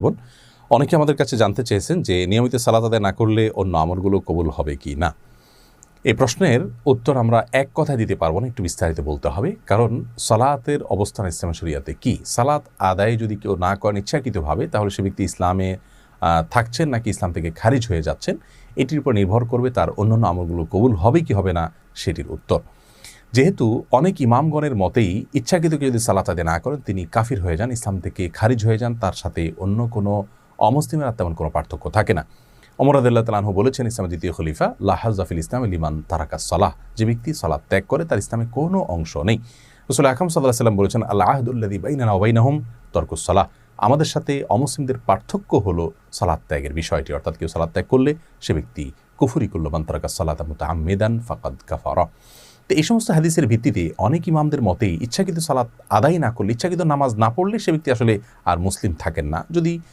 বোন, অনেকে আমাদের কাছে জানতে চেয়েছেন যে নিয়মিত সালাত আদায় না করলে অন্য আমলগুলো কবুল হবে কি না। এই প্রশ্নের উত্তর আমরা এক কথায় দিতে পারবো না, একটু বিস্তারিত বলতে হবে। কারণ সালাতের অবস্থান ইসলাম শরিয়াতে কি, সালাত আদায় যদি কেউ না করেন ইচ্ছাকৃতভাবে, তাহলে সে ব্যক্তি ইসলামে থাকছেন নাকি ইসলাম থেকে খারিজ হয়ে যাচ্ছেন, এটির উপর নির্ভর করবে তার অন্যান্য আমলগুলো কবুল হবে কি হবে না সেটির উত্তর। যেহেতু অনেক ইমামগণের মতেই ইচ্ছাকৃত কেউ যদি সালাত আদায় না করেন তিনি কাফির হয়ে যান, ইসলাম থেকে খারিজ হয়ে যান, তার সাথে অন্য কোনো অমুসলিমের আর তেমন কোনো পার্থক্য থাকে না। ওমর রাদিয়াল্লাহু তাআলা আনহু বলেছেন, ইসলামের দ্বিতীয় খলিফা, লা হাজ্জা ফিল ইসলামি লিমান তারাকা সালাহ, যে ব্যক্তি সালাত ত্যাগ করে তার ইসলামে কোনো অংশ নেই। রাসূল আকরাম সাল্লাল্লাহু আলাইহি ওয়াসাল্লাম বলেছেন, আল আহদুল্লাযী বাইনানা ওয়া বাইনাহুম তারকুস সালাহ, আমাদের সাথে অমুসলিমদের পার্থক্য হলো সালাত ত্যাগের বিষয়টি, অর্থাৎ কেউ সালাত ত্যাগ করলে সে ব্যক্তি কুফরি করল, মান তারাকা সালাতা মুতাআম্মিদান ফাকাদ কাফারা। তো এই সমস্ত হাদিসের ভিত্তিতে অনেক ইমামদের মতেই ইচ্ছাকৃত সালাত আদায় না করলে, ইচ্ছাকৃত নামাজ না পড়লে সে ব্যক্তি আসলে আর মুসলিম থাকেন না। যদি